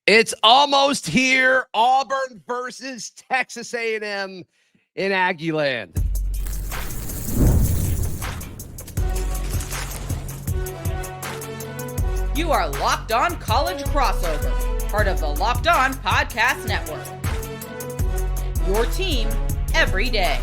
It's almost here. Auburn versus Texas A&M in Aggie land. You are Locked On College Crossover, part of the Locked On Podcast Network. Your team every day.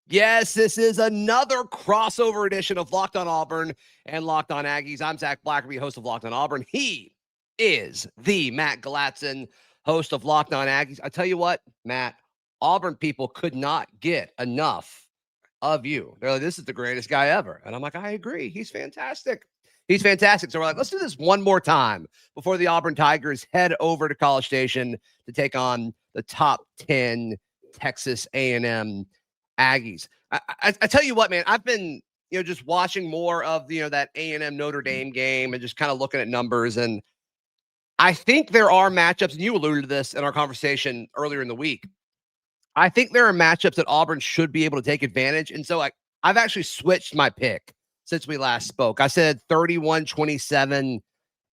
Yes, this is another crossover edition of Locked On Auburn and Locked On Aggies. I'm Zach Blackerby, host of Locked On Auburn. He is the Matt Galatzen, host of Locked On Aggies. I tell you what, Matt, Auburn people could not get enough of you. They're like, this is the greatest guy ever. And I'm like, I agree. He's fantastic. He's fantastic. So we're like, let's do this one more time before the Auburn Tigers head over to College Station to take on the top 10 Texas A&M Aggies. I tell you what, man, I've been, just watching more of, that A&M Notre Dame game and just kind of looking at numbers. And I think there are matchups, and you alluded to this in our conversation earlier in the week. I think there are matchups that Auburn should be able to take advantage. And so I've actually switched my pick since we last spoke. I said 31-27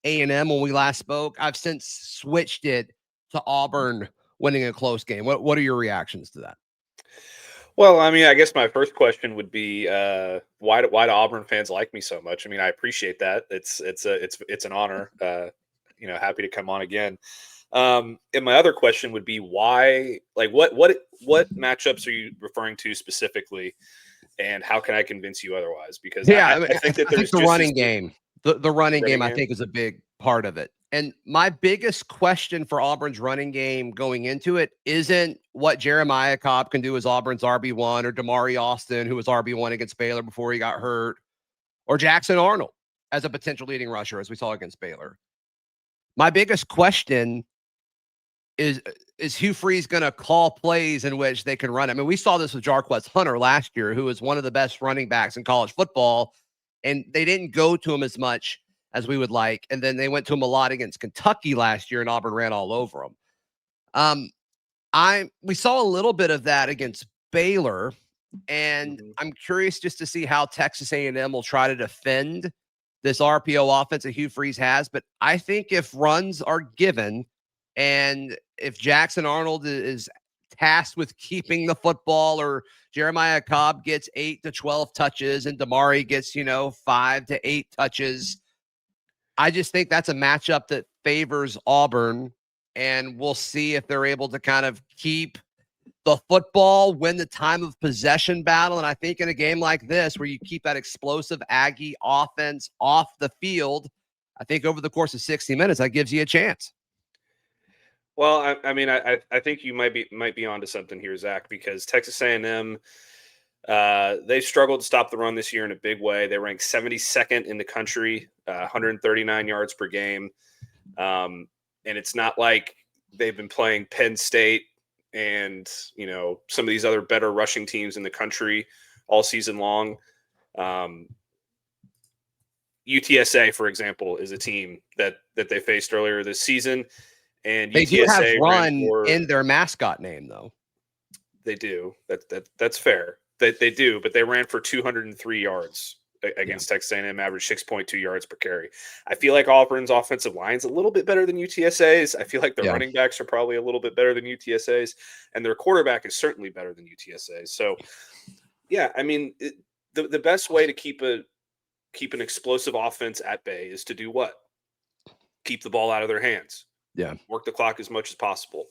A&M when we last spoke. I've since switched it to Auburn winning a close game. What are your reactions to that? Well, I mean, I guess my first question would be why do Auburn fans like me so much? I mean, I appreciate that. It's an honor. Happy to come on again. And my other question would be why? Like, what matchups are you referring to specifically, and how can I convince you otherwise? Because I think that there's the running game. The running game, I think, is a big part of it. And my biggest question for Auburn's running game going into it isn't what Jeremiah Cobb can do as Auburn's RB1, or Damari Austin, who was RB1 against Baylor before he got hurt, or Jackson Arnold as a potential leading rusher, as we saw against Baylor. My biggest question is Hugh Freeze going to call plays in which they can run? I mean, we saw this with Jarquez Hunter last year, who was one of the best running backs in college football, and they didn't go to him as much as we would like. And then they went to him a lot against Kentucky last year, and Auburn ran all over him. We saw a little bit of that against Baylor, and I'm curious just to see how Texas A&M will try to defend this RPO offense that Hugh Freeze has. But I think if runs are given, and if Jackson Arnold is tasked with keeping the football, or Jeremiah Cobb gets 8 to 12 touches and Damari gets, 5 to 8 touches, I just think that's a matchup that favors Auburn, and we'll see if they're able to kind of keep the football, win the time of possession battle. And I think in a game like this, where you keep that explosive Aggie offense off the field, I think over the course of 60 minutes, that gives you a chance. Well, I think you might be onto something here, Zach, because Texas A&M, they struggled to stop the run this year in a big way. They ranked 72nd in the country, 139 yards per game. And it's not like they've been playing Penn State and, some of these other better rushing teams in the country all season long. UTSA, for example, is a team that they faced earlier this season. And they UTSA do have run in their mascot name, though. They do. That's fair. They do, but they ran for 203 yards against Texas A&M, average 6.2 yards per carry. I feel like Auburn's offensive line is a little bit better than UTSA's. I feel like their running backs are probably a little bit better than UTSA's, and their quarterback is certainly better than UTSA's. So, yeah, I mean, the best way to keep an explosive offense at bay is to do what? Keep the ball out of their hands. Yeah. Work the clock as much as possible.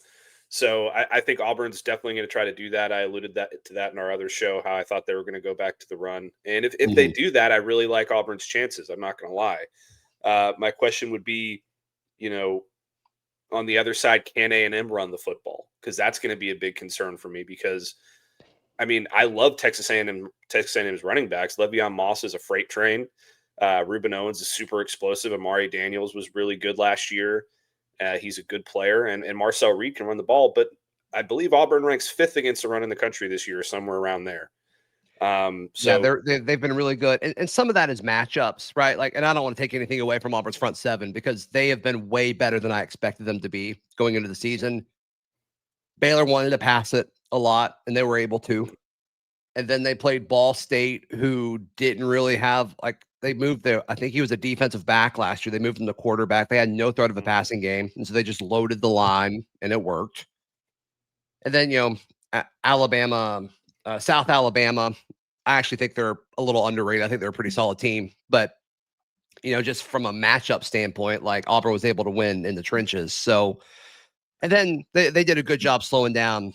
So I think Auburn's definitely going to try to do that. I alluded to that in our other show, how I thought they were going to go back to the run. And if they do that, I really like Auburn's chances. I'm not going to lie. My question would be, on the other side, can A&M run the football? Because that's going to be a big concern for me because, I mean, I love Texas A&M's running backs. Le'Veon Moss is a freight train. Reuben Owens is super explosive. Amari Daniels was really good last year. He's a good player, and Marcel Reed can run the ball, but I believe Auburn ranks 5th against the run in the country this year, somewhere around there. They've been really good, and some of that is matchups, right? Like, and I don't want to take anything away from Auburn's front seven because they have been way better than I expected them to be going into the season. Baylor wanted to pass it a lot, and they were able to. And then they played Ball State, who didn't really have like they moved I think he was a defensive back last year. They moved him to quarterback. They had no threat of a passing game. And so they just loaded the line and it worked. And then, Alabama, South Alabama, I actually think they're a little underrated. I think they're a pretty solid team. But, just from a matchup standpoint, like Auburn was able to win in the trenches. So, and then they did a good job slowing down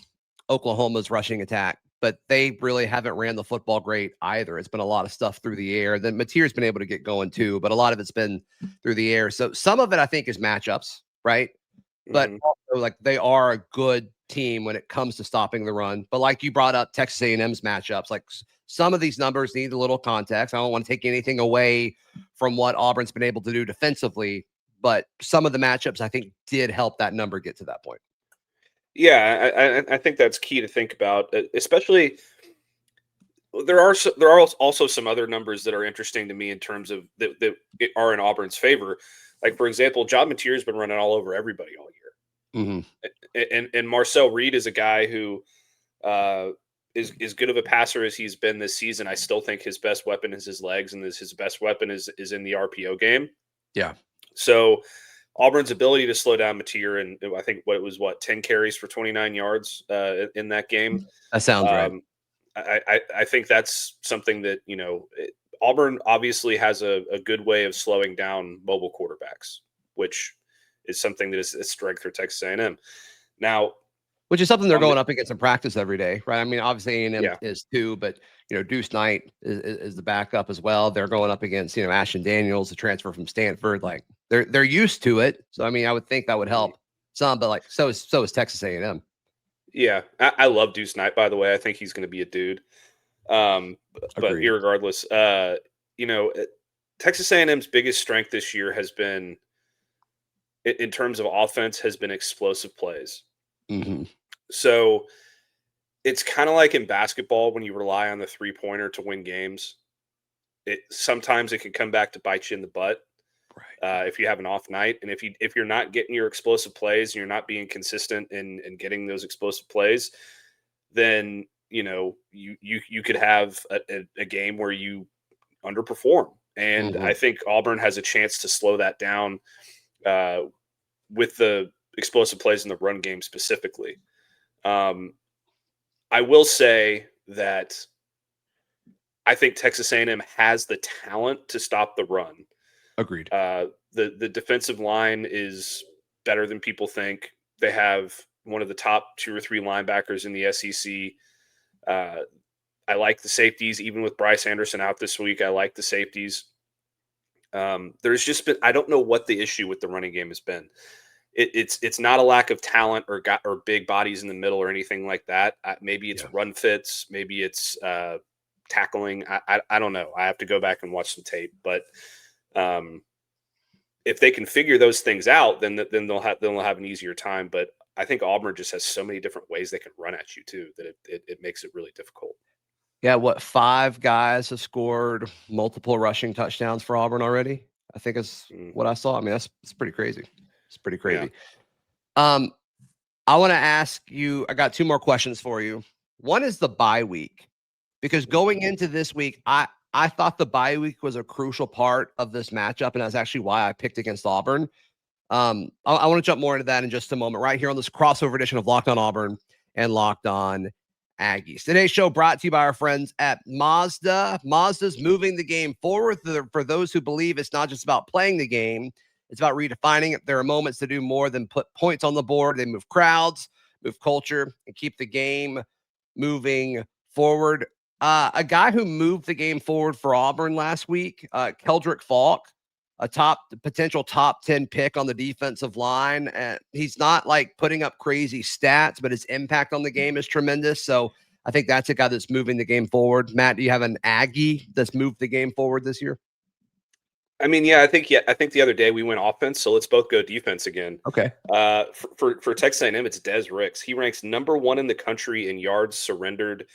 Oklahoma's rushing attack, but they really haven't ran the football great either. It's been a lot of stuff through the air. Then Mateer's been able to get going too, but a lot of it's been through the air. So some of it I think is matchups, right? But also, like, they are a good team when it comes to stopping the run. But like you brought up Texas A&M's matchups, like some of these numbers need a little context. I don't want to take anything away from what Auburn's been able to do defensively, but some of the matchups I think did help that number get to that point. Yeah, I think that's key to think about, especially there are also some other numbers that are interesting to me in terms of that are in Auburn's favor. Like, for example, John Mateer has been running all over everybody all year. And Marcel Reed is a guy who is good of a passer as he's been this season. I still think his best weapon is his legs, and his best weapon is in the RPO game. Yeah. So Auburn's ability to slow down Mateer, and I think 10 carries for 29 yards in that game. That sounds right. I think that's something that, Auburn obviously has a good way of slowing down mobile quarterbacks, which is something that is a strength for Texas A&M. Now, which is something they're going up against in practice every day, right? I mean, obviously A&M is too, but Deuce Knight is the backup as well. They're going up against Ashton Daniels, the transfer from Stanford. Like they're used to it, so I mean, I would think that would help some, but like so is Texas A&M. Yeah, I love Deuce Knight, by the way. I think he's going to be a dude. But irregardless, Texas A&M's biggest strength this year has been, in terms of offense, has been explosive plays. So it's kind of like in basketball when you rely on the 3-pointer to win games. Sometimes it can come back to bite you in the butt, right? If you have an off night, and if you're not getting your explosive plays, and you're not being consistent in getting those explosive plays, then you could have a game where you underperform. And I think Auburn has a chance to slow that down with the explosive plays in the run game specifically. I will say that I think Texas A&M has the talent to stop the run. Agreed. The defensive line is better than people think. They have one of the top 2 or 3 linebackers in the SEC. I like the safeties, even with Bryce Anderson out this week. I like the safeties. There's just been, I don't know what the issue with the running game has been. It's not a lack of talent or big bodies in the middle or anything like that. Maybe it's run fits. Maybe it's tackling. I don't know. I have to go back and watch some tape. But if they can figure those things out, then they'll have an easier time. But I think Auburn just has so many different ways they can run at you too that it makes it really difficult. Yeah, 5 guys have scored multiple rushing touchdowns for Auburn already? I think is what I saw. I mean, it's pretty crazy. It's pretty crazy. Yeah. I want to ask you, I got 2 more questions for you. One is the bye week, because going into this week, I thought the bye week was a crucial part of this matchup, and that's actually why I picked against Auburn. I want to jump more into that in just a moment, right here on this crossover edition of Locked On Auburn and Locked On Aggies. Today's show brought to you by our friends at Mazda. Mazda's moving the game forward for those who believe it's not just about playing the game, it's about redefining it. There are moments to do more than put points on the board. They move crowds, move culture, and keep the game moving forward. A guy who moved the game forward for Auburn last week, Keldrick Falk, a potential top 10 pick on the defensive line. He's not like putting up crazy stats, but his impact on the game is tremendous. So I think that's a guy that's moving the game forward. Matt, do you have an Aggie that's moved the game forward this year? I mean, I think the other day we went offense, so let's both go defense again. Okay. For Texas A&M, it's Des Ricks. He ranks number 1 in the country in yards surrendered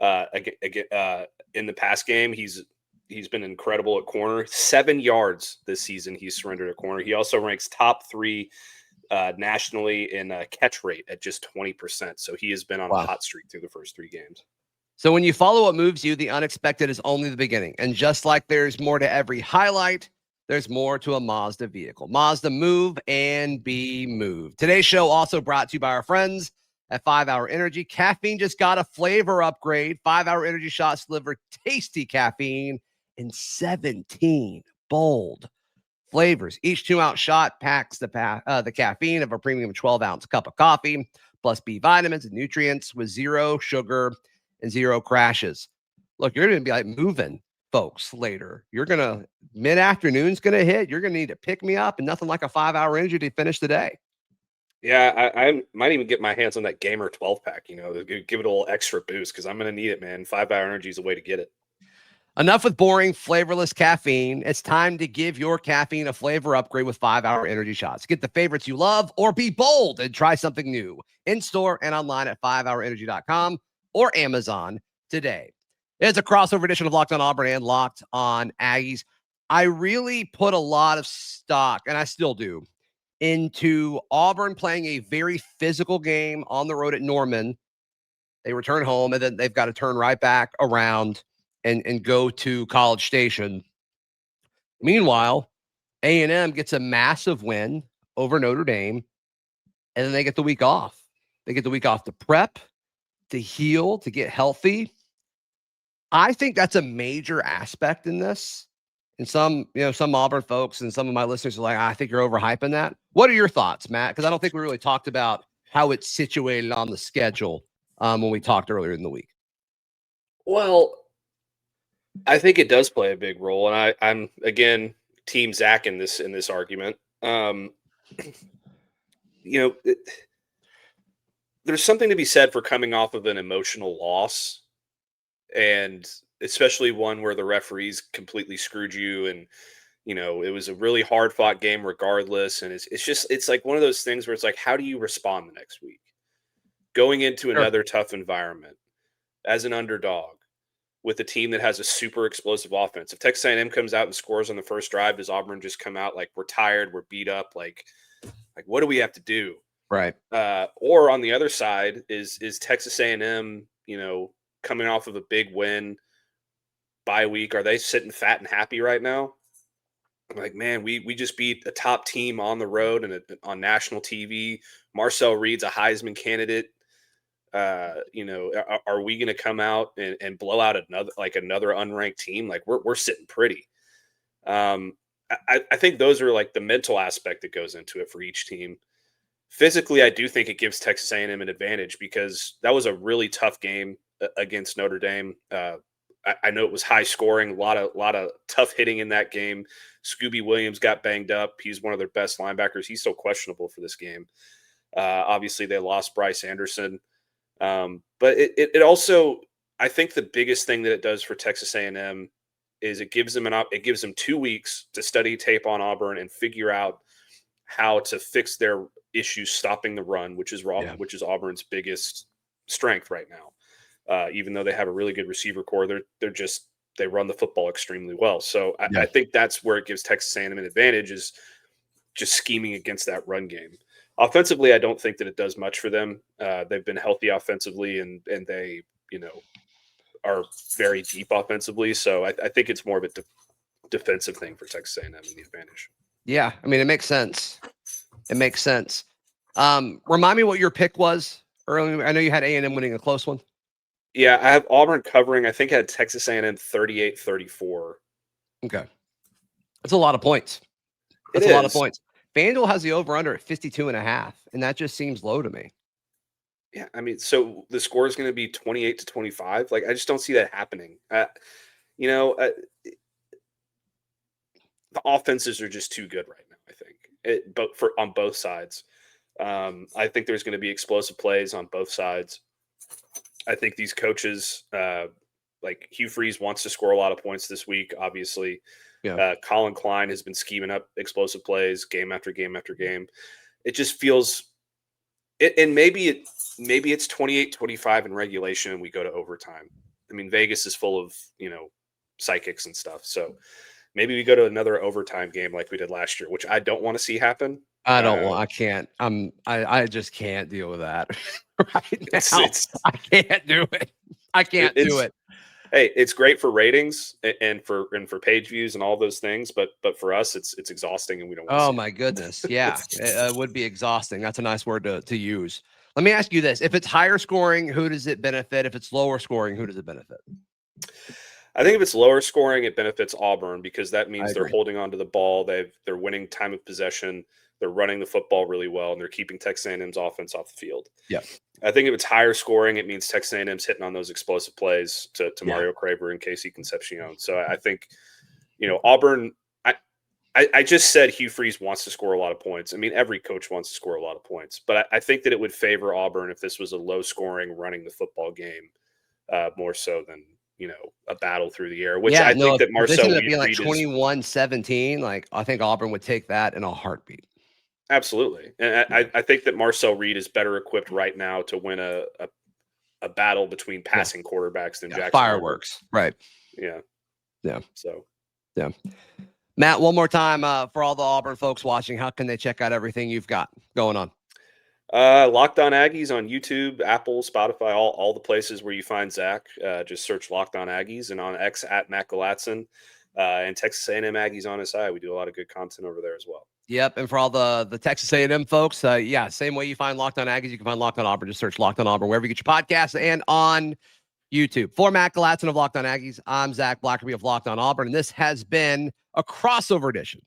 in the pass game. He's been incredible at corner. 7 yards this season he's surrendered at corner. He also ranks top 3 nationally in catch rate at just 20%. So he has been on a hot streak through the first 3 games. So when you follow what moves you, the unexpected is only the beginning. And just like there's more to every highlight, there's more to a Mazda vehicle. Mazda, move and be moved. Today's show also brought to you by our friends at 5 Hour Energy. Caffeine just got a flavor upgrade. 5 Hour Energy shots deliver tasty caffeine in 17 bold flavors. Each 2-ounce shot packs the caffeine of a premium 12-ounce cup of coffee, plus B vitamins and nutrients with zero sugar and zero crashes. Look, you're going to be like moving, folks, later. You're going to, mid-afternoon's going to hit. You're going to need to pick me up, and nothing like a 5 Hour Energy to finish the day. Yeah, I might even get my hands on that Gamer 12-pack, to give it a little extra boost because I'm going to need it, man. 5 Hour Energy is a way to get it. Enough with boring, flavorless caffeine. It's time to give your caffeine a flavor upgrade with 5 Hour Energy shots. Get the favorites you love or be bold and try something new in-store and online at 5hourenergy.com or Amazon today. It's a crossover edition of Locked on Auburn and Locked on Aggies. I really put a lot of stock, and I still do, into Auburn playing a very physical game on the road at Norman. They return home, and then they've got to turn right back around and go to College Station. Meanwhile, A&M gets a massive win over Notre Dame, and then they get the week off. They get the week off to prep, to heal, to get healthy. I think that's a major aspect in this. And some Auburn folks and some of my listeners are like, I think you're overhyping that. What are your thoughts, Matt? Because I don't think we really talked about how it's situated on the schedule when we talked earlier in the week. Well, I think it does play a big role, and I'm again Team Zach in this argument. There's something to be said for coming off of an emotional loss, and especially one where the referees completely screwed you, and it was a really hard fought game regardless. And it's like one of those things where it's like, how do you respond the next week, going into another tough environment as an underdog with a team that has a super explosive offense? If Texas A&M comes out and scores on the first drive, does Auburn just come out like, we're tired, we're beat up, like what do we have to do? Right. Or on the other side is Texas A&M, coming off of a big win, bye week. Are they sitting fat and happy right now? Like, man, we just beat a top team on the road and on national TV. Marcel Reed's a Heisman candidate. Are we going to come out and blow out another unranked team? Like, we're sitting pretty. I think those are like the mental aspect that goes into it for each team. Physically, I do think it gives Texas A&M an advantage because that was a really tough game against Notre Dame. I know it was high scoring, a lot of tough hitting in that game. Scooby Williams got banged up. He's one of their best linebackers. He's still questionable for this game. Obviously, they lost Bryce Anderson. But it also, I think the biggest thing that it does for Texas A&M is it gives them 2 weeks to study tape on Auburn and figure out how to fix their issues stopping the run, which is Auburn's biggest strength right now. Even though they have a really good receiver core, they run the football extremely well. So I think that's where it gives Texas A&M an advantage, is just scheming against that run game. Offensively, I don't think that it does much for them. They've been healthy offensively, and they are very deep offensively. So I think it's more of a defensive thing for Texas A&M and the advantage. Yeah, I mean, it makes sense. It makes sense. Remind me what your pick was earlier. I know you had A&M winning a close one. Yeah, I have Auburn covering. I think I had Texas A&M 38-34. Okay. That's a lot of points. That's a lot of points. FanDuel has the over-under at 52.5, and that just seems low to me. Yeah, I mean, so the score is going to be 28-25. Like, I just don't see that happening. The offenses are just too good right now, I think, on both sides. I think there's going to be explosive plays on both sides. I think these coaches, like Hugh Freeze, wants to score a lot of points this week, obviously. Yeah. Colin Klein has been scheming up explosive plays game after game after game. It just feels – and maybe it's 28-25 in regulation and we go to overtime. I mean, Vegas is full of, psychics and stuff. So maybe we go to another overtime game like we did last year, which I don't want to see happen. I can't. I just can't deal with that right now. I can't do it. I can't do it. Hey, it's great for ratings and for page views and all those things, but for us, it's exhausting and we don't want to see my goodness. Yeah, it would be exhausting. That's a nice word to use. Let me ask you this. If it's higher scoring, who does it benefit? If it's lower scoring, who does it benefit? I think if it's lower scoring, it benefits Auburn because that means they're holding on to the ball. They're winning time of possession. They're running the football really well, and they're keeping Texas A&M's offense off the field. Yeah. I think if it's higher scoring, it means Texas A&M's hitting on those explosive plays to Mario Craver and Casey Concepcion. So I think, Auburn, I just said Hugh Freeze wants to score a lot of points. I mean, every coach wants to score a lot of points, but I think that it would favor Auburn if this was a low scoring running the football game more so than, a battle through the air, which I think that Marcel this ended up being like 21-17. Like, I think Auburn would take that in a heartbeat. Absolutely. And I think that Marcel Reed is better equipped right now to win a battle between passing quarterbacks than Jackson. Fireworks. Right. Yeah. Yeah. So, yeah. Matt, one more time for all the Auburn folks watching, how can they check out everything you've got going on? Locked On Aggies on YouTube, Apple, Spotify, all the places where you find Zach. Just search Locked On Aggies, and on X at Matt Galatzen, and Texas A&M Aggies on SI. We do a lot of good content over there as well. Yep, and for all the Texas A&M folks, same way you find Locked On Aggies, you can find Locked On Auburn. Just search Locked On Auburn wherever you get your podcasts and on YouTube. For Matt Galatzen of Locked On Aggies, I'm Zach Blackerby of Locked On Auburn, and this has been a crossover edition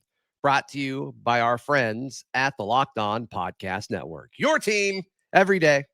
brought to you by our friends at the Locked On Podcast Network. Your team every day.